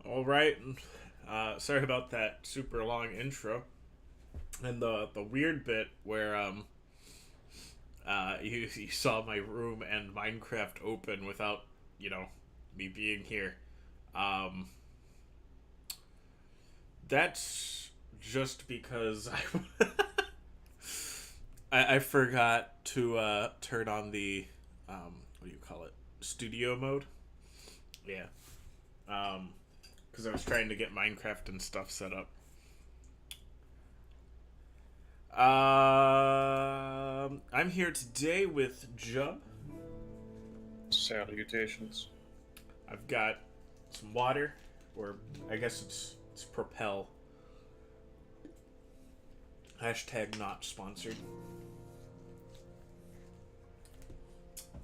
All right. Sorry about that super long intro. And the weird bit where you saw my room and Minecraft open without me being here. Um, that's just because I forgot to turn on the what do you call it, studio mode. Yeah. Because I was trying to get Minecraft and stuff set up. I'm here today with Jub. Salutations. I've got some water, or I guess it's Propel. Hashtag not sponsored.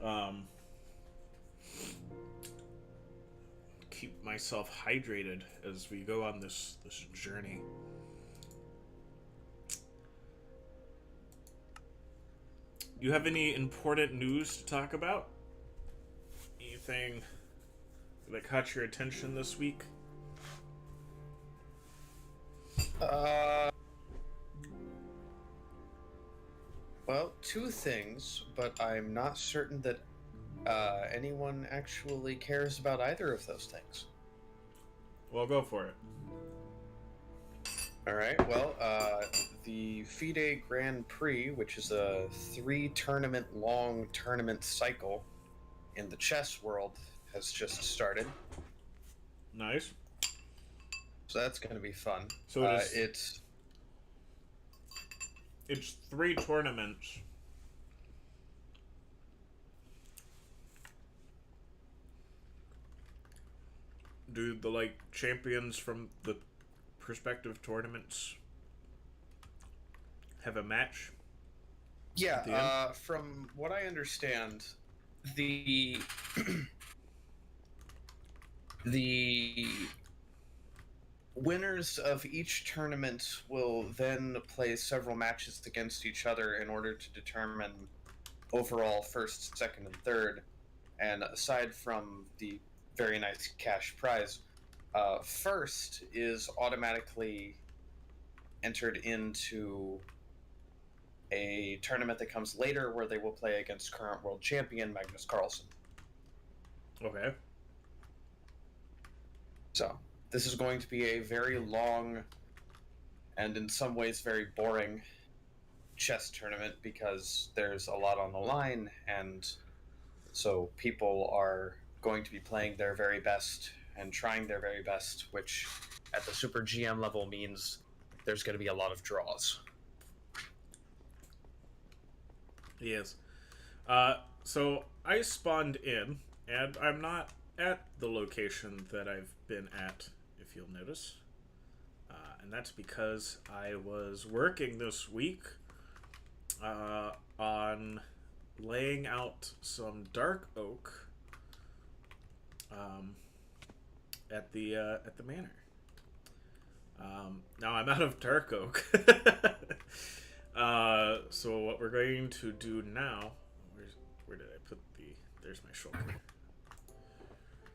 Um, keep myself hydrated as we go on this journey. Do you have any important news to talk about? Anything that caught your attention this week? Well, two things, but I'm not certain that anyone actually cares about either of those things. Well, go for it. All right. Well, the FIDE Grand Prix, which is a 3-tournament long tournament cycle in the chess world, has just started. Nice. So that's going to be fun. So it's 3 tournaments. Do the champions from the prospective tournaments have a match? Yeah, from what I understand, the the winners of each tournament will then play several matches against each other in order to determine overall first, second, and third. And aside from the very nice cash prize, first is automatically entered into a tournament that comes later where they will play against current world champion Magnus Carlsen. Okay. So, this is going to be a very long and in some ways very boring chess tournament because there's a lot on the line, and so people are going to be playing their very best and trying their very best, which at the Super GM level means there's going to be a lot of draws. Yes. So I spawned in, and I'm not at the location that I've been at, if you'll notice. And that's because I was working this week on laying out some dark oak at the manor. Now I'm out of dark oak. So what we're going to do now, where did I put there's my shoulder.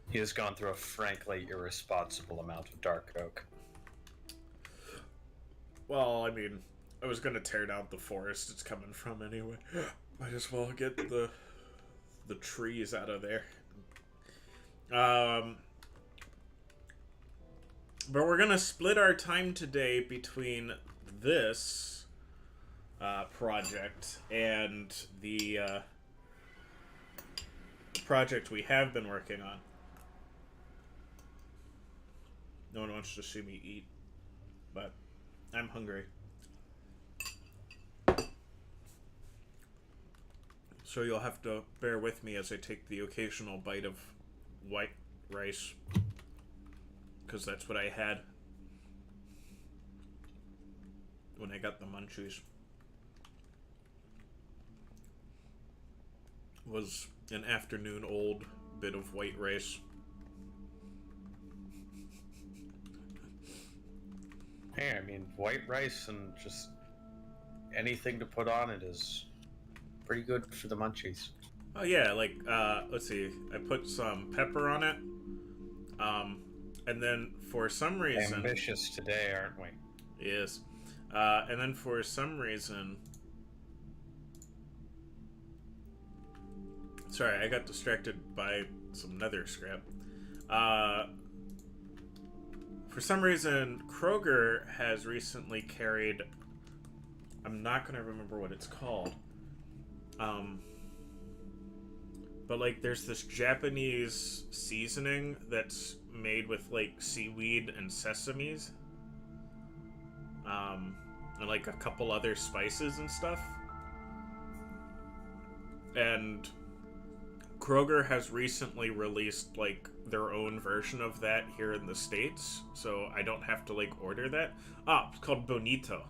He has gone through a frankly irresponsible amount of dark oak. Well, I mean, I was gonna tear down the forest it's coming from anyway. Might as well get the trees out of there. But we're gonna split our time today between this project and the project we have been working on. No one wants to see me eat, but I'm hungry. So you'll have to bear with me as I take the occasional bite of white rice, because that's what I had when I got the munchies. Was an afternoon old bit of white rice. Hey, I mean, white rice and just anything to put on it is pretty good for the munchies. Oh yeah, let's see. I put some pepper on it, And then for some reason... Ambitious today, aren't we? Yes. And then for some reason... Sorry, I got distracted by some nether scrap. For some reason, Kroger has recently carried... I'm not going to remember what it's called. But, like, there's this Japanese seasoning that's made with, like, seaweed and sesames. And, like, a couple other spices and stuff. And Kroger has recently released, like, their own version of that here in the States. So I don't have to, like, order that. It's called Bonito.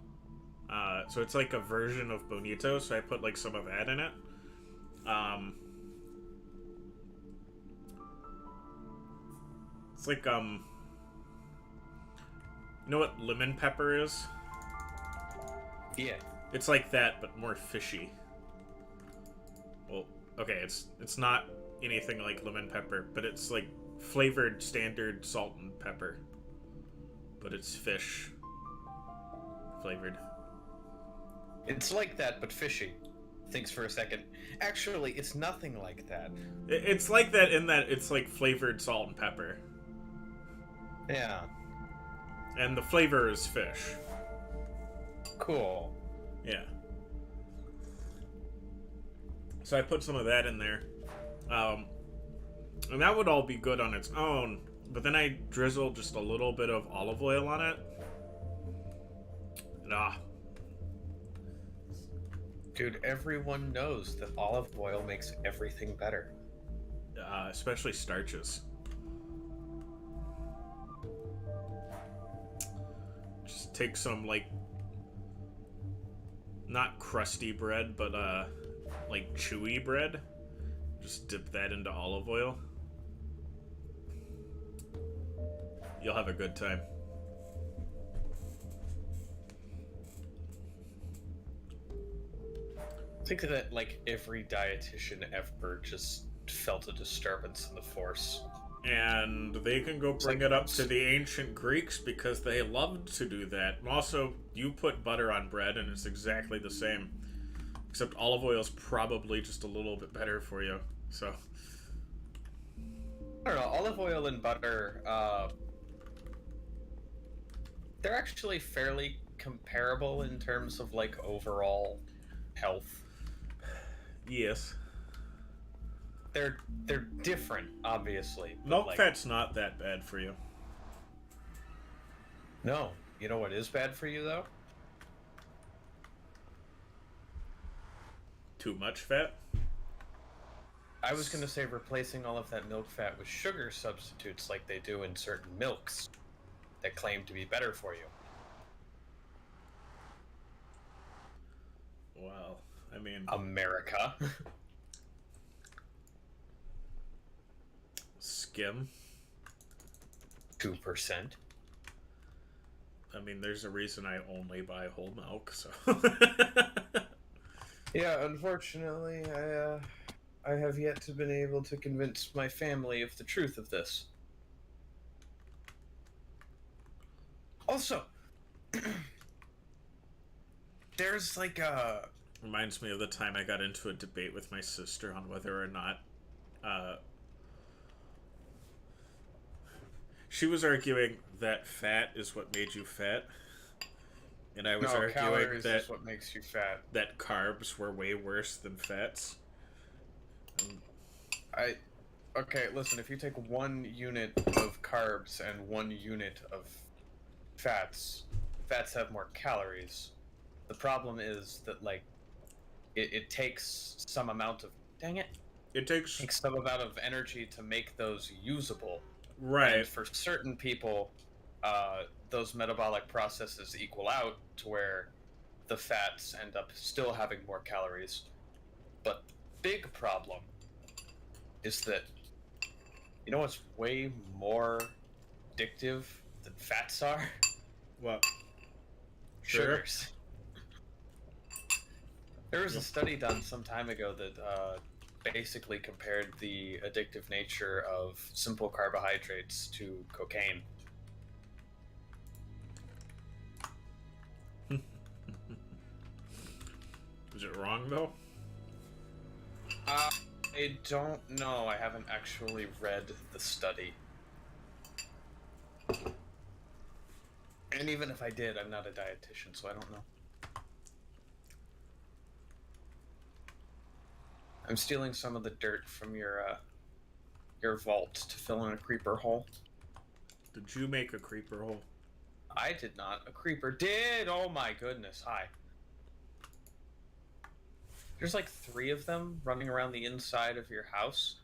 So it's, like, a version of Bonito, so I put, like, some of that in it. It's like, you know what lemon pepper is? Yeah. It's like that, but more fishy. Well, okay, it's not anything like lemon pepper, but it's like flavored standard salt and pepper. But it's fish flavored. It's like that, but fishy. Thinks for a second. Actually, it's nothing like that. It's like that in that it's like flavored salt and pepper. Yeah. And the flavor is fish. Cool. Yeah. So I put some of that in there. And that would all be good on its own, but then I drizzled just a little bit of olive oil on it. And, Dude, everyone knows that olive oil makes everything better. Especially starches. Just take some, like, not crusty bread, but, like, chewy bread. Just dip that into olive oil. You'll have a good time. I think that, like, every dietitian ever just felt a disturbance in the Force. And they can go bring it up to the ancient Greeks because they loved to do that. And also, you put butter on bread and it's exactly the same. Except olive oil is probably just a little bit better for you. So, I don't know, olive oil and butter, they're actually fairly comparable in terms of, like, overall health. yes. They're different, obviously. Milk like, fat's not that bad for you. No. You know what is bad for you, though? Too much fat? I was going to say replacing all of that milk fat with sugar substitutes like they do in certain milks that claim to be better for you. Well, I mean... America. Skim. 2%. I mean, there's a reason I only buy whole milk, so... Yeah, unfortunately, I have yet to been able to convince my family of the truth of this. Also, there's like a... Reminds me of the time I got into a debate with my sister on whether or not, she was arguing that fat is what made you fat. And I was arguing that is what makes you fat. That carbs were way worse than fats. Okay, listen, if you take 1 unit of carbs and 1 unit of fats have more calories. The problem is that, like, it takes some amount of... Dang it. It takes some amount of energy to make those usable. Right. And for certain people, those metabolic processes equal out to where the fats end up still having more calories. But big problem is that, you know what's way more addictive than fats are? What? Sure. Sugars. There was a study done some time ago that basically compared the addictive nature of simple carbohydrates to cocaine. Is it wrong, though? I don't know. I haven't actually read the study. And even if I did, I'm not a dietitian, so I don't know. I'm stealing some of the dirt from your vault to fill in a creeper hole. Did you make a creeper hole? I did not. A creeper did! Oh my goodness, hi. There's like 3 of them running around the inside of your house.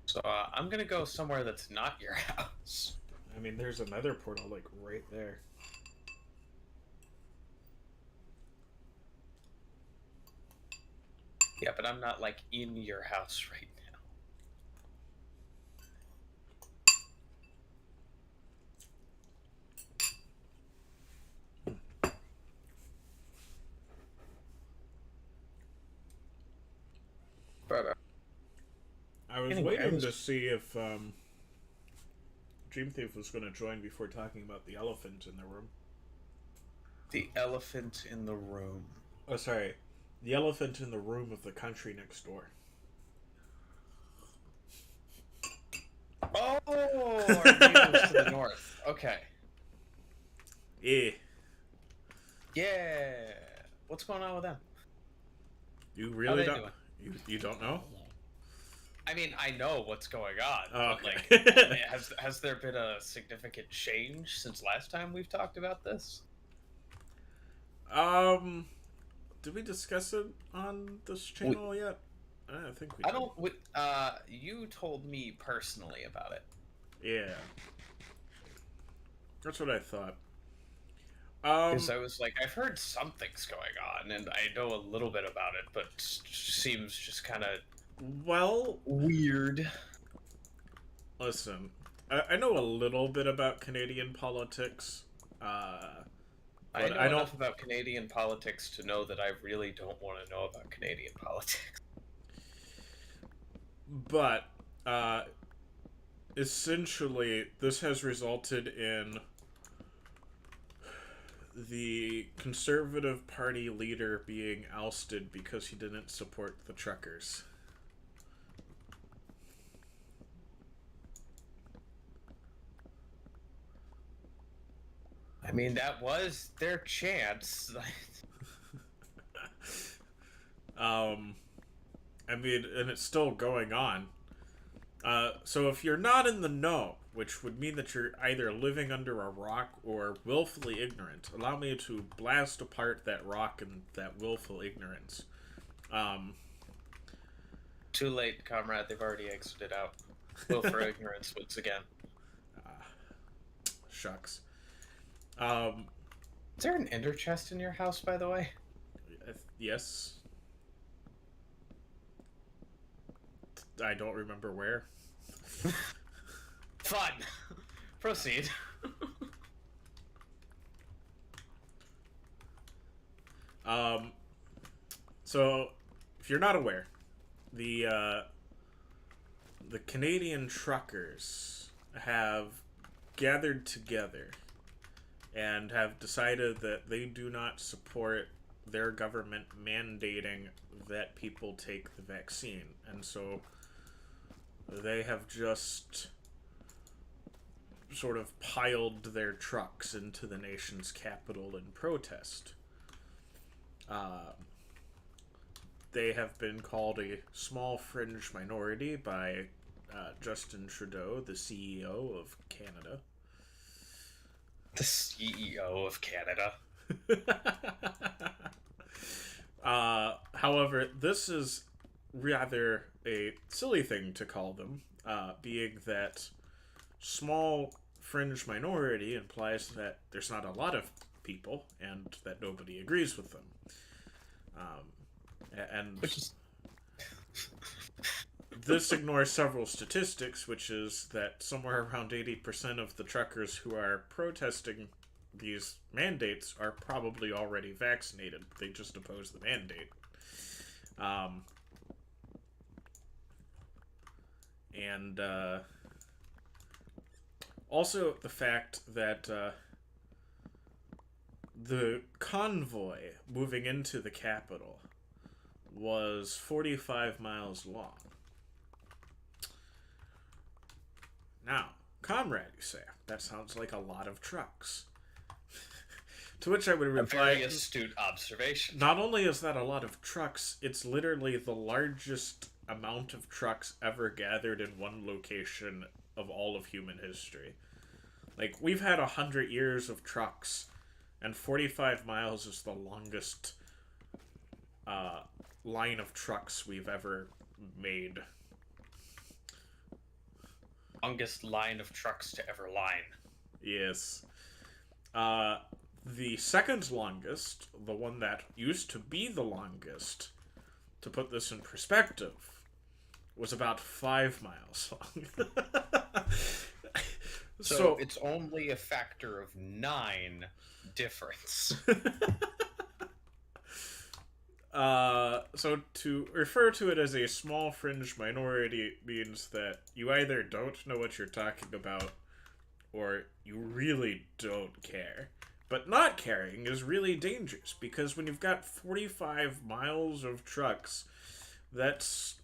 So I'm gonna go somewhere that's not your house. I mean, there's another portal, like, right there. Yeah, but I'm not, like, in your house right now. But, I was waiting to see if Dream Thief was going to join before talking about the elephant in the room. The elephant in the room. Oh, sorry. The elephant in the room of the country next door. Oh, our neighbors to the north. Okay. Yeah. Yeah. What's going on with them? You really don't? You don't know? I mean, I know what's going on. Oh, but, okay. like, has there been a significant change since last time we've talked about this? Did we discuss it on this channel yet? I don't think we did. You told me personally about it. Yeah. That's what I thought. Because I was like, I've heard something's going on, and I know a little bit about it, but seems just kind of weird. Listen, I know a little bit about Canadian politics. I know enough about Canadian politics to know that I really don't want to know about Canadian politics. But, essentially, this has resulted in the Conservative Party leader being ousted because he didn't support the truckers. I mean, that was their chance. I mean, and it's still going on. So if you're not in the know, which would mean that you're either living under a rock or willfully ignorant, allow me to blast apart that rock and that willful ignorance. Too late, comrade. They've already exited out. Willful ignorance once again. Shucks. Is there an ender chest in your house, by the way? Yes. I don't remember where. Fun. Proceed. So, if you're not aware, the Canadian truckers have gathered together and have decided that they do not support their government mandating that people take the vaccine. And so they have just sort of piled their trucks into the nation's capital in protest. They have been called a small fringe minority by Justin Trudeau, the CEO of Canada. The CEO of Canada. However, this is rather a silly thing to call them, being that small fringe minority implies that there's not a lot of people and that nobody agrees with them. And this ignores several statistics, which is that somewhere around 80% of the truckers who are protesting these mandates are probably already vaccinated. They just oppose the mandate. And also the fact that the convoy moving into the capital was 45 miles long. Now, comrade, you say, that sounds like a lot of trucks. To which I would reply, a very astute observation. Not only is that a lot of trucks, it's literally the largest amount of trucks ever gathered in one location of all of human history. Like, we've had 100 years of trucks, and 45 miles is the longest line of trucks we've ever made. Longest line of trucks to ever line. Yes. The second longest, the one that used to be the longest, to put this in perspective, was about 5 miles long. So it's only a factor of 9 difference. So to refer to it as a small fringe minority means that you either don't know what you're talking about, or you really don't care. But not caring is really dangerous, because when you've got 45 miles of trucks, that's...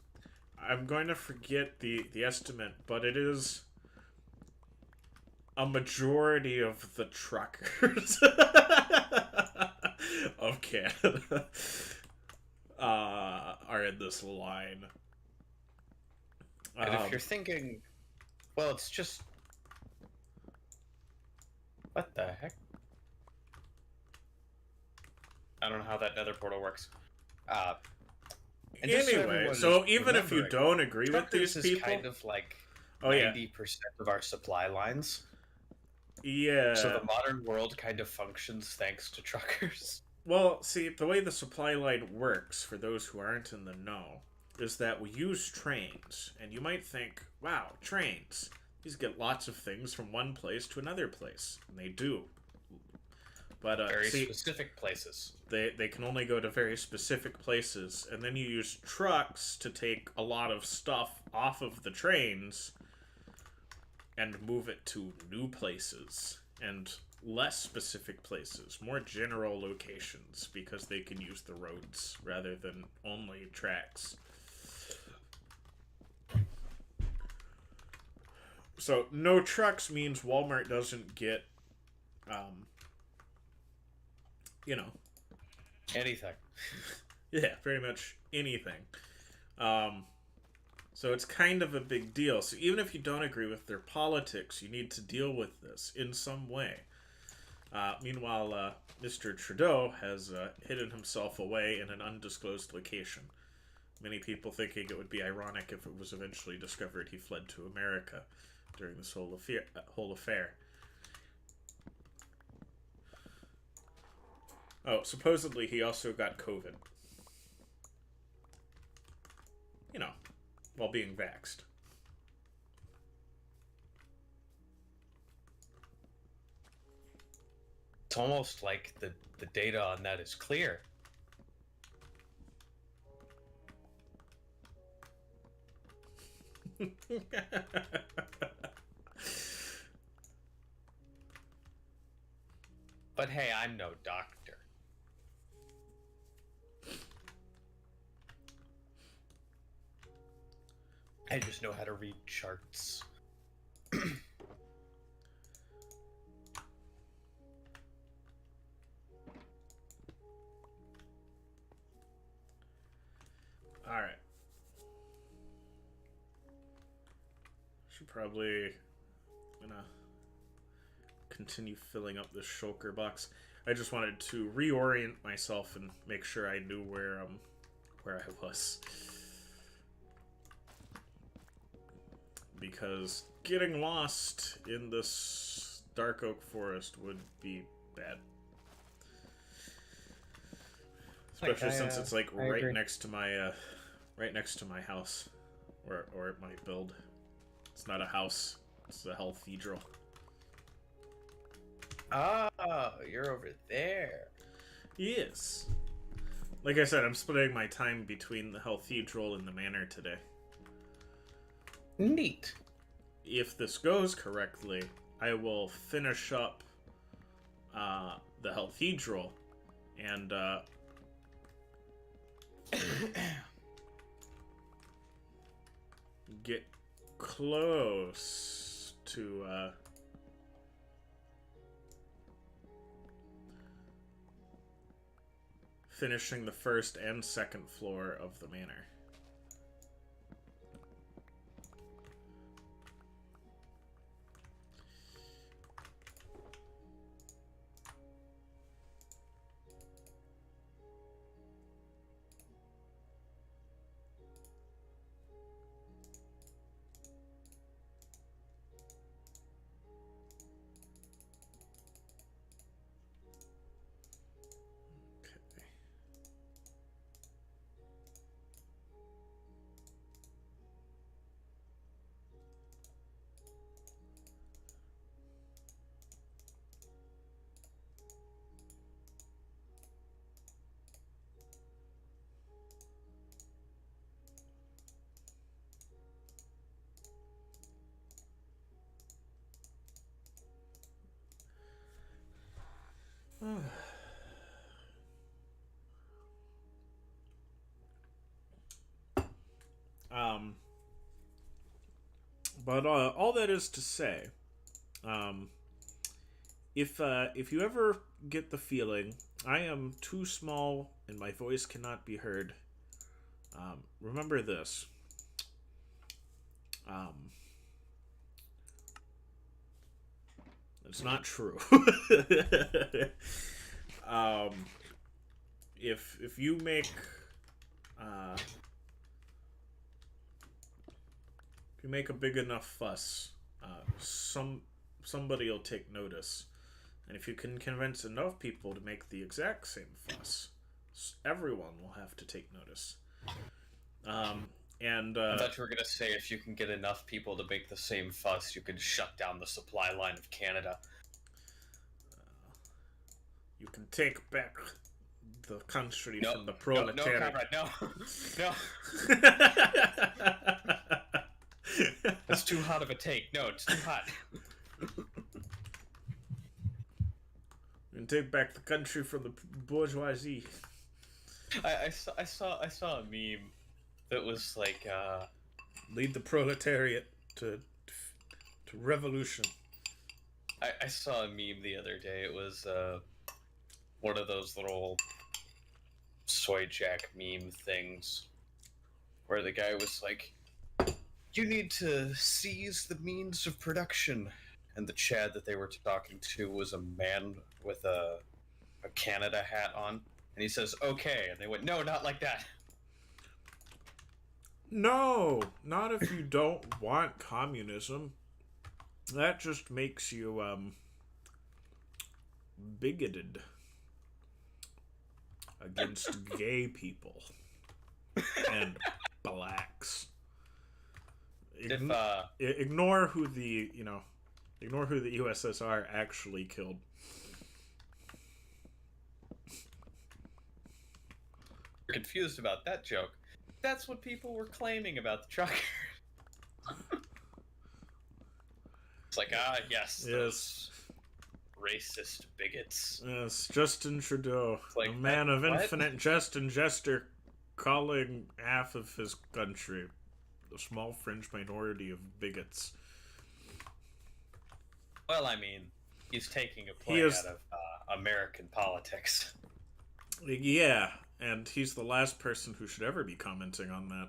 I'm going to forget the estimate, but it is a majority of the truckers of Canada are in this line. And if you're thinking, well, it's just... What the heck? I don't know how that nether portal works. Anyway, so even if you don't agree with these people... is kind of like 90% of our supply lines. Yeah. So the modern world kind of functions thanks to truckers. Well, see, the way the supply line works, for those who aren't in the know, is that we use trains. And you might think, wow, trains. These get lots of things from one place to another place. And they do. But very specific places. They can only go to very specific places. And then you use trucks to take a lot of stuff off of the trains and move it to new places. And less specific places, more general locations, because they can use the roads rather than only tracks. So no trucks means Walmart doesn't get anything. Yeah, pretty much anything. So it's kind of a big deal. So even if you don't agree with their politics, you need to deal with this in some way. Meanwhile, Mr. Trudeau has hidden himself away in an undisclosed location. Many people thinking it would be ironic if it was eventually discovered he fled to America during this whole affair. Oh, supposedly he also got COVID. You know, while being vaxxed. It's almost like the data on that is clear. But hey, I'm no doctor. I just know how to read charts. Alright. Should probably gonna continue filling up this shulker box. I just wanted to reorient myself and make sure I knew where I was. Because getting lost in this dark oak forest would be bad. Especially since it's like right next to my house, or it might build. It's not a house; it's a healthedral. Oh, you're over there. Yes. Like I said, I'm splitting my time between the healthedral and the manor today. Neat. If this goes correctly, I will finish up the Healthedral and get close to finishing the first and second floor of the manor. But all that is to say, if you ever get the feeling I am too small and my voice cannot be heard, remember this. It's not true. If you make if you make a big enough fuss, somebody will take notice, and if you can convince enough people to make the exact same fuss, everyone will have to take notice. And I thought you were gonna say if you can get enough people to make the same fuss, you can shut down the supply line of Canada. You can take back the country from the proletariat. No, That's too hot of a take. No, it's too hot. You can take back the country from the bourgeoisie. I saw a meme that was like lead the proletariat to revolution. I saw a meme the other day. It was one of those little soy jack meme things where the guy was like, you need to seize the means of production, and the Chad that they were talking to was a man with a Canada hat on, and he says, okay, and they went, no, not like that. No, not if you don't want communism. That just makes you bigoted against gay people and blacks. Ignore who the USSR actually killed. You're confused about that joke. That's what people were claiming about the truckers. It's like, yes. Racist bigots. Yes, Justin Trudeau, like, a man of infinite jest and jester, calling half of his country a small fringe minority of bigots. Well, I mean, he's taking a play out of American politics. Yeah, and he's the last person who should ever be commenting on that.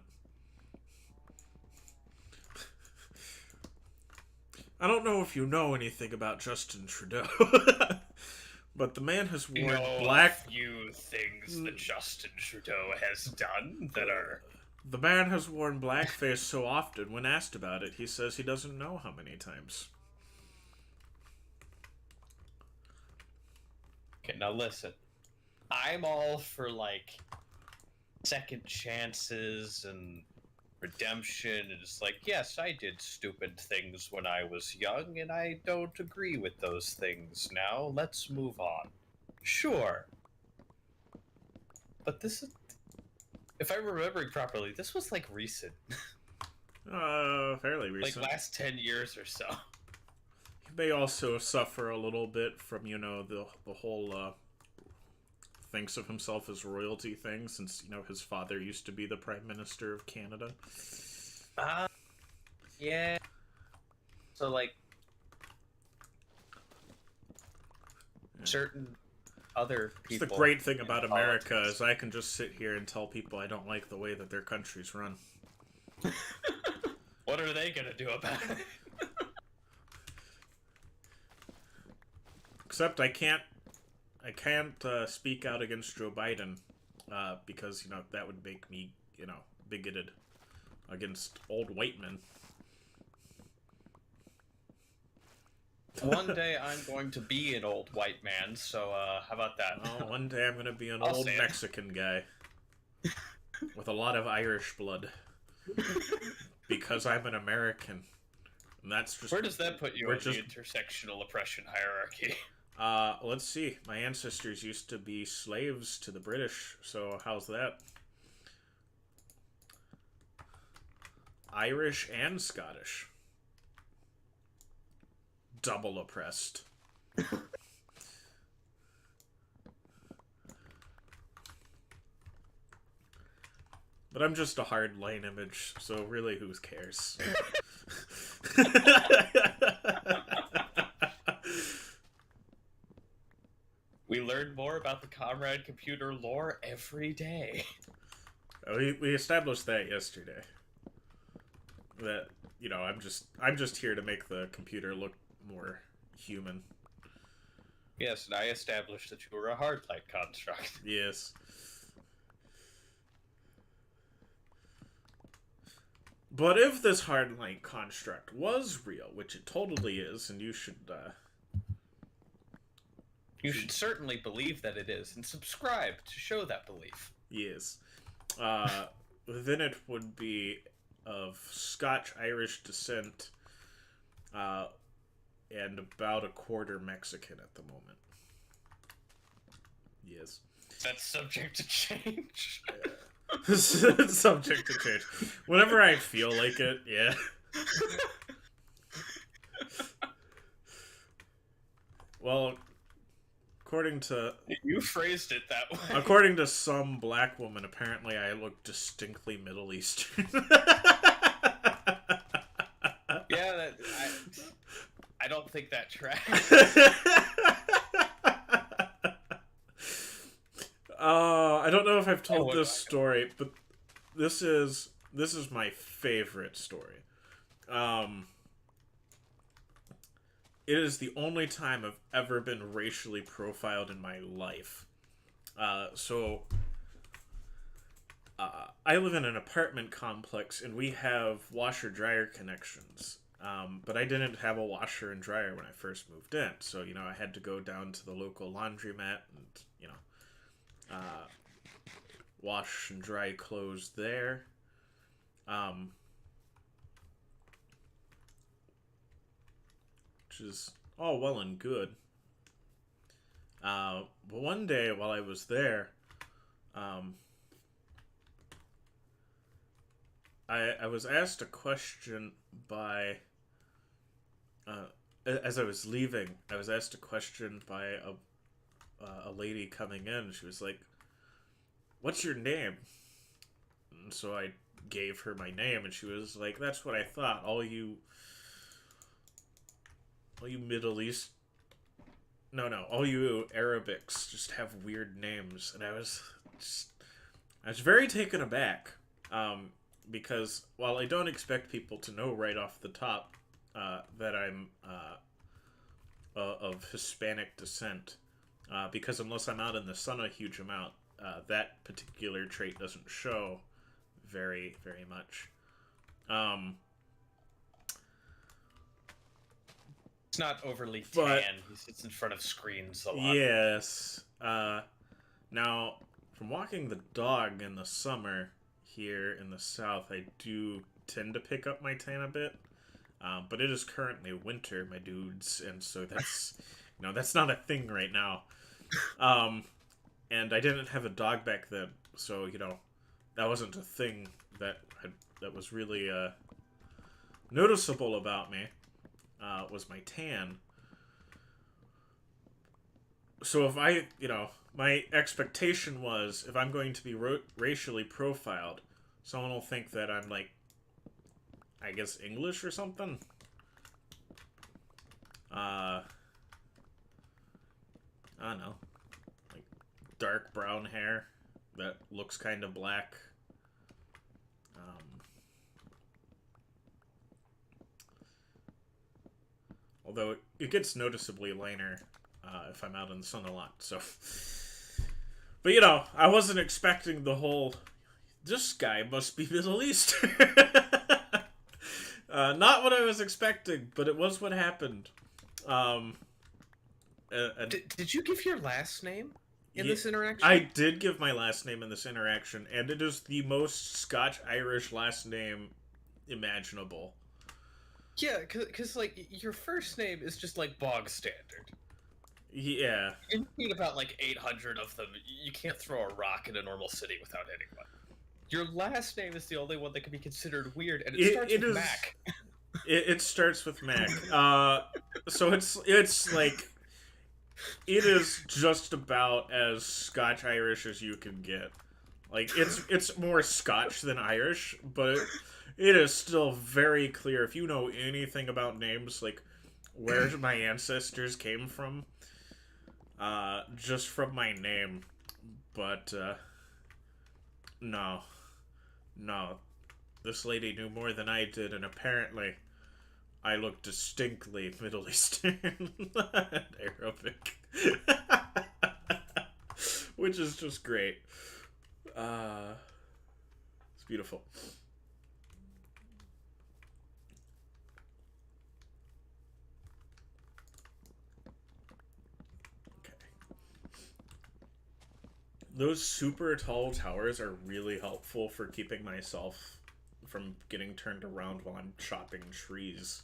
I don't know if you know anything about Justin Trudeau, but the man has worn a few things that Justin Trudeau has done that are... The man has worn blackface so often, when asked about it, he says he doesn't know how many times. Okay, now listen. I'm all for, like, second chances and redemption, and it's like, yes, I did stupid things when I was young, and I don't agree with those things now. Let's move on. Sure. But this is... If I'm remembering properly, this was, like, recent. Fairly Like recent. last 10 years or so. He may also suffer a little bit from, the whole thinks of himself as royalty thing, since, his father used to be the Prime Minister of Canada. Yeah. So, like, certain other people. It's the great thing about America is I can just sit here and tell people I don't like the way that their country's run. What are they gonna do about it? Except I can't speak out against Joe Biden, because, that would make me, bigoted against old white men. One day I'm going to be an old white man, so how about that? Oh, one day I'm going to be an old Mexican guy with a lot of Irish blood because I'm an American. And that's just... Where does that put you in the intersectional oppression hierarchy? Let's see. My ancestors used to be slaves to the British, so how's that? Irish and Scottish. Double oppressed. But I'm just a hardline image, so really who cares? We learn more about the Comrade computer lore every day. We established that yesterday. That, I'm just here to make the computer look more human. Yes, and I established that you were a hardline construct. Yes. But if this hardline construct was real, which it totally is, and you should certainly believe that it is, and subscribe to show that belief. Yes. Then it would be of Scotch-Irish descent, and about a quarter Mexican at the moment. Yes. That's subject to change. It's subject to change. Whenever I feel like it, yeah. Well, according to... You phrased it that way. According to some black woman, apparently I look distinctly Middle Eastern. Yeah, I don't think that tracks. I don't know if I've told this story, but this is my favorite story. It is the only time I've ever been racially profiled in my life. I live in an apartment complex, and we have washer-dryer connections. But I didn't have a washer and dryer when I first moved in, so, I had to go down to the local laundromat and, wash and dry clothes there. Which is all well and good. But one day while I was there, I was asked a question by, as I was leaving, I was asked a question by a lady coming in. She was like, "What's your name?" And so I gave her my name, and she was like, "That's what I thought. All you Middle East, all you Arabics just have weird names." And I was very taken aback, because while I don't expect people to know right off the top that I'm of Hispanic descent, because unless I'm out in the sun a huge amount, that particular trait doesn't show very, very much. It's not overly tan. He sits in front of screens a lot. Yes. Now, from walking the dog in the summer here in the south, I do tend to pick up my tan a bit. But it is currently winter, my dudes, and so that's, that's not a thing right now. And I didn't have a dog back then, so, that wasn't a thing that was really noticeable about me was my tan. So if I, my expectation was if I'm going to be racially profiled, someone will think that I'm like, I guess English or something. I don't know, like dark brown hair that looks kind of black. Although it gets noticeably lighter if I'm out in the sun a lot. So, but I wasn't expecting the whole. This guy must be Middle Eastern. Not what I was expecting, but it was what happened. Did you give your last name in this interaction? I did give my last name in this interaction, and it is the most Scotch-Irish last name imaginable. Yeah, because like, your first name is just, like, bog standard. Yeah. You need about, like, 800 of them. You can't throw a rock in a normal city without hitting one. Your last name is the only one that can be considered weird, and it starts with Mac. It starts with Mac. So it's like... It is just about as Scotch-Irish as you can get. Like, it's more Scotch than Irish, but it is still very clear. If you know anything about names, like where my ancestors came from, just from my name. But, no. This lady knew more than I did, and apparently I look distinctly Middle Eastern and Arabic. Which is just great. It's beautiful. Okay. Those super tall towers are really helpful for keeping myself from getting turned around while I'm chopping trees.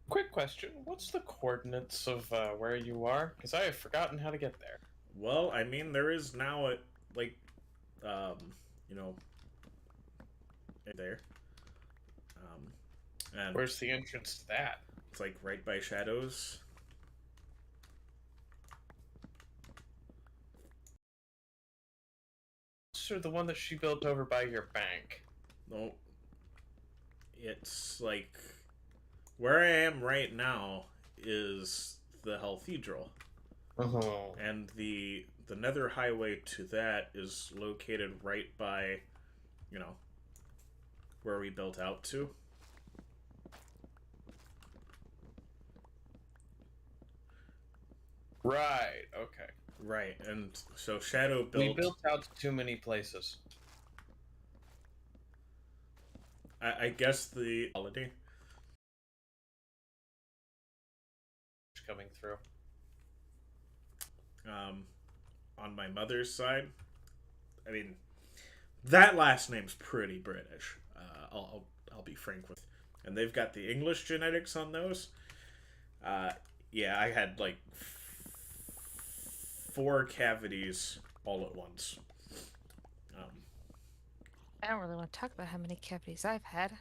Quick question, what's the coordinates of where you are? Because I have forgotten how to get there. Well, I mean, there is now a, like, there. And where's the entrance to that? It's, like, right by Shadows. So the one that she built over by your bank? No. It's, like... Where I am right now is the Cathedral. Uh-huh. And the nether highway to that is located right by, where we built out to. Right, okay. Right, and so Shadow built... We built out too many places. I guess the holiday coming through. On my mother's side, I mean, that last name's pretty British. I'll be frank with, and they've got the English genetics on those. Yeah, I had like 4 cavities all at once. I don't really want to talk about how many cavities I've had.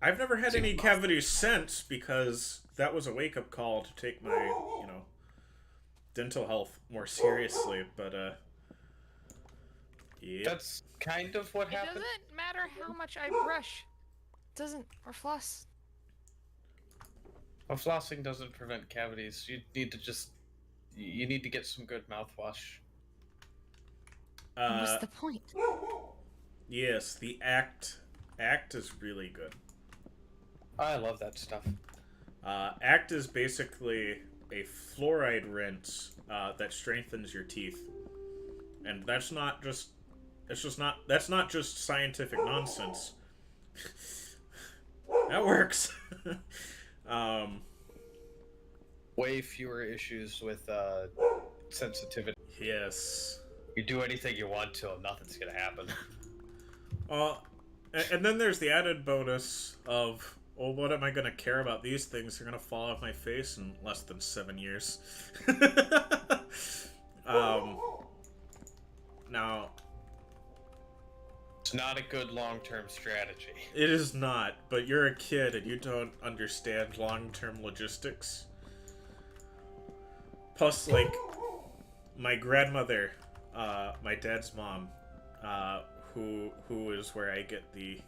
I've never had any cavities since, because that was a wake-up call to take my, dental health more seriously, but, yeah. That's kind of what happened. It doesn't matter how much I brush. It doesn't, or floss. Well, flossing doesn't prevent cavities. You need to get some good mouthwash. What's the point? Yes, the Act is really good. I love that stuff. Act is basically a fluoride rinse that strengthens your teeth, and that's not just scientific nonsense. That works. Way fewer issues with sensitivity. Yes. You do anything you want to, and nothing's gonna happen. And then there's the added bonus of, well, what am I going to care about these things? They're going to fall off my face in less than 7 years. Now, It's not a good long-term strategy. It is not, but you're a kid and you don't understand long-term logistics. Plus, like, my grandmother, my dad's mom, who is where I get the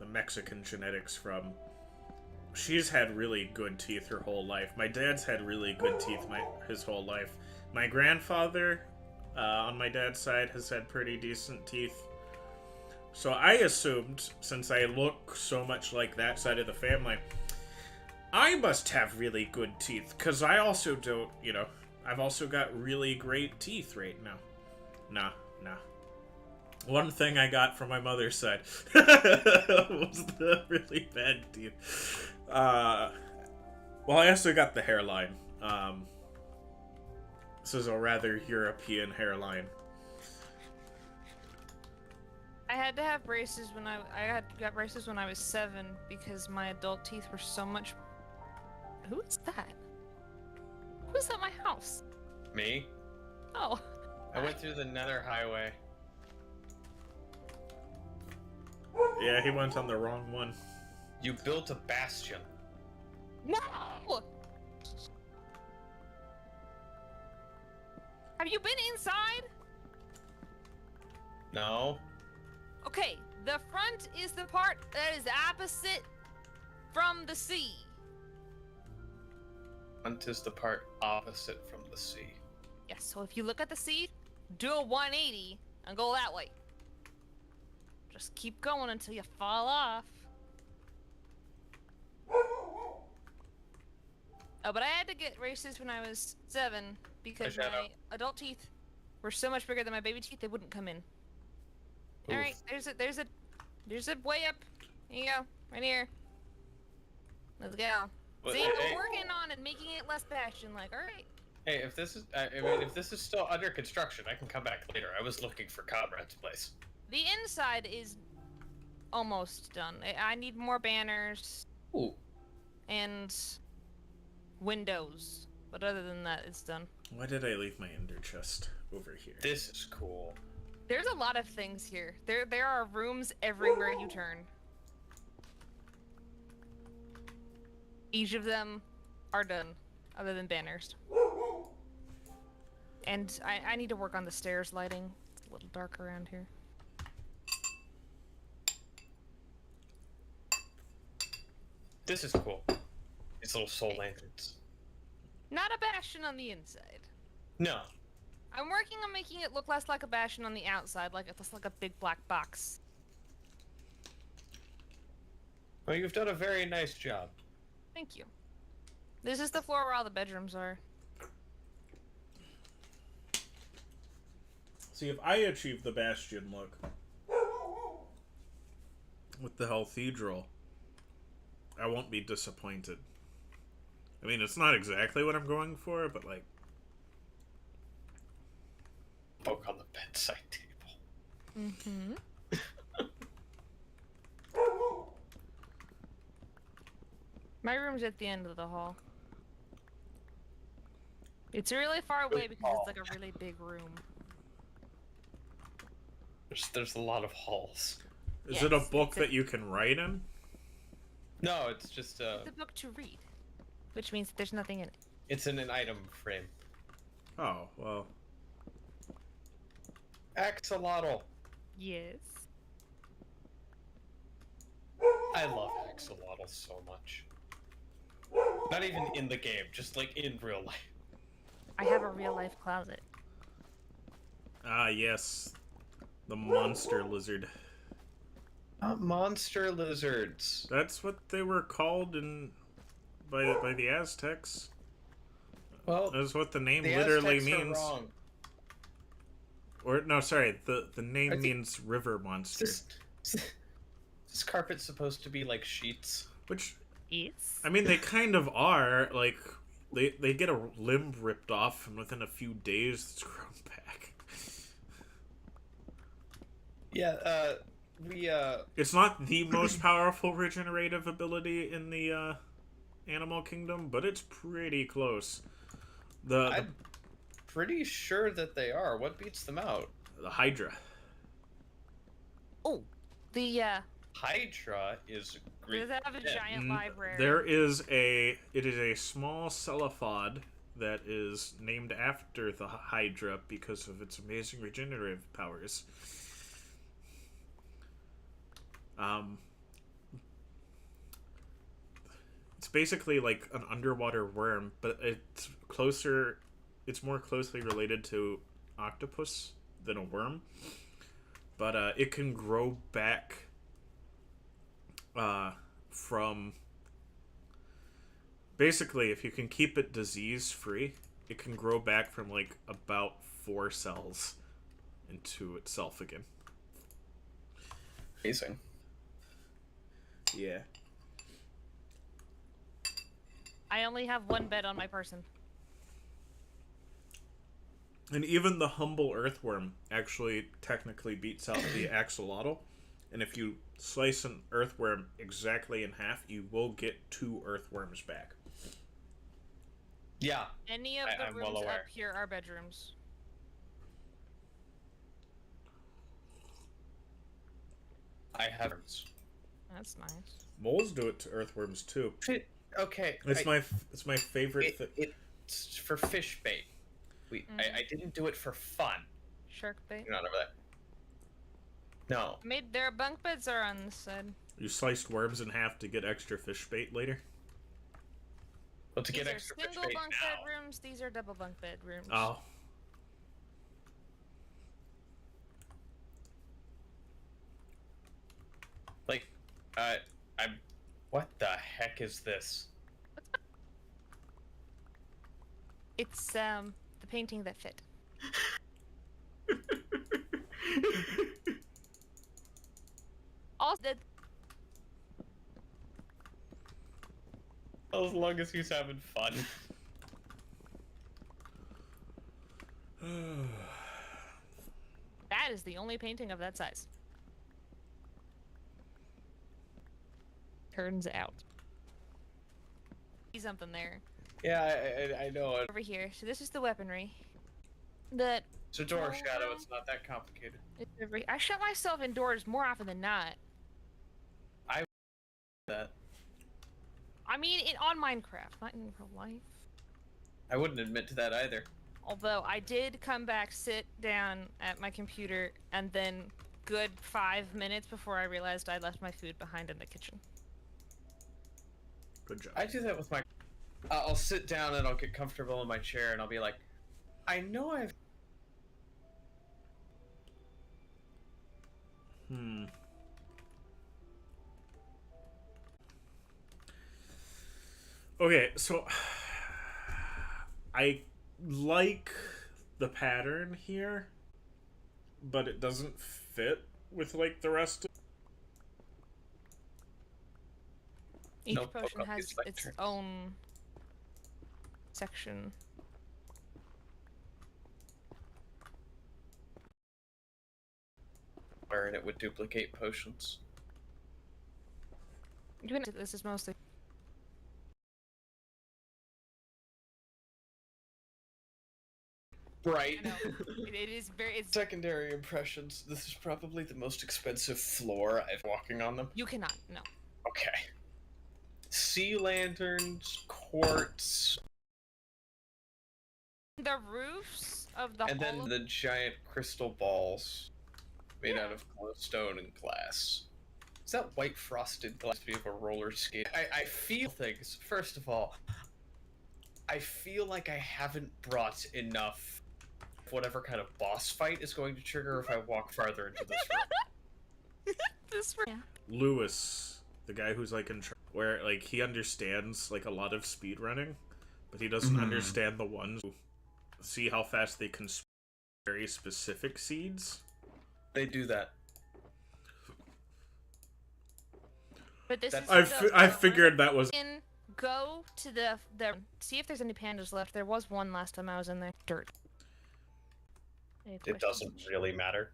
Mexican genetics from. She's had really good teeth her whole life. My dad's had really good teeth his whole life. My grandfather, on my dad's side, has had pretty decent teeth. So I assumed, since I look so much like that side of the family, I must have really good teeth, because I also don't, I've also got really great teeth right now. Nah. One thing I got from my mother's side was the really bad teeth. Well, I also got the hairline. This is a rather European hairline. I had to have braces when got braces when I was 7 because my adult teeth were so much. Who is that? Who's at my house? Me? Oh. I went through the Nether Highway. Yeah, he went on the wrong one. You built a bastion. No! Have you been inside? No. Okay, the front is the part that is opposite from the sea. Front is the part opposite from the sea. Yes, so if you look at the sea, do a 180 and go that way. Just keep going until you fall off. Oh, but I had to get braces when I was 7 because my adult teeth were so much bigger than my baby teeth they wouldn't come in. All right, there's a way up. Here you go, right here. Let's go. See, we're working on it, making it less bastion-like. All right. Hey, if this is still under construction, I can come back later. I was looking for Conrad's place. The inside is almost done. I need more banners. Ooh. And windows. But other than that, it's done. Why did I leave my ender chest over here? This is cool. There's a lot of things here. There are rooms everywhere you turn. Each of them are done, other than banners. And I need to work on the stairs lighting. It's a little dark around here. This is cool. These little soul lanterns. Not a bastion on the inside. No. I'm working on making it look less like a bastion on the outside, like it's like a big black box. Well, you've done a very nice job. Thank you. This is the floor where all the bedrooms are. See, if I achieve the bastion look with the Healthedral, I won't be disappointed. I mean, it's not exactly what I'm going for, but like... Book on the bedside table. Mm-hmm. My room's at the end of the hall. It's really far away because it's like a really big room. There's a lot of halls. Is it a book that you can write in? No, it's just It's a book to read, which means there's nothing in it. It's in an item frame. Oh, well. Axolotl. Yes. I love axolotls so much. Not even in the game, just like in real life. I have a real life closet. Ah, yes. The monster lizard. Monster lizards. That's what they were called by the Aztecs. Well, that's what the name the literally Aztecs means. are wrong. Or no, sorry, the name means river monster. This carpet's supposed to be like sheets. Which, Yes. I mean, they kind of are. Like, they get a limb ripped off, and within a few days, it's grown back. Yeah, It's not the most powerful regenerative ability in the animal kingdom, but it's pretty close. I'm pretty sure that they are. What beats them out? The Hydra. Oh, The Hydra is great. does it have a giant library? It is a small cephalopod that is named after the Hydra because of its amazing regenerative powers. It's basically like an underwater worm, but it's more closely related to octopus than a worm. But it can grow back from... Basically, if you can keep it disease-free, it can grow back from, like, about 4 cells into itself again. Amazing. Yeah. I only have 1 bed on my person. And even the humble earthworm actually technically beats out the axolotl. And if you slice an earthworm exactly in half, you will get 2 earthworms back. Yeah. Any of the rooms up here are bedrooms. I have. That's nice. Moles do it to earthworms too. Okay. It's my favorite thing. It's for fish bait. I didn't do it for fun. Shark bait. You're not over there. No. Their bunk beds are on this side. You sliced worms in half to get extra fish bait later? Well, to get extra fish bait now. These are single bunk bedrooms. These are double bunk bedrooms. Oh. Like, what the heck is this? It's the painting that fit. Also, As long as he's having fun. that is the only painting of that size. Turns out. See something there. Yeah, I know it. Over here. So this is the weaponry. That. It's a door shadow. It's not that complicated. I shut myself indoors more often than not. That. I mean, on Minecraft, not in real life. I wouldn't admit to that either. Although I did come back, sit down at my computer, and then good 5 minutes before I realized I left my food behind in the kitchen. Good job. I do that with my... I'll sit down and I'll get comfortable in my chair and I'll be like, I know I've... Okay, so I like the pattern here, but it doesn't fit with like the rest of... Each potion has its own section. Wherein it would duplicate potions. This is mostly... Right. I know. It is very... Secondary impressions. This is probably the most expensive floor I've walking on them. You cannot, no. Okay. Sea lanterns, quartz... The roofs of the and then the giant crystal balls made out of glowstone and glass. Is that white frosted glass to be of a roller skate? I feel things. First of all, I feel like I haven't brought enough whatever kind of boss fight is going to trigger if I walk farther into this room. Lewis, the guy who's like in charge, where like he understands like a lot of speed running, but he doesn't understand the ones who see how fast they can spread very specific seeds. They do that. But this is I figured that was... Go to the see if there's any pandas left. There was one last time I was in there. Dirt. It doesn't really matter.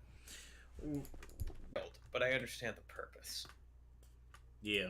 But I understand the purpose. Yeah.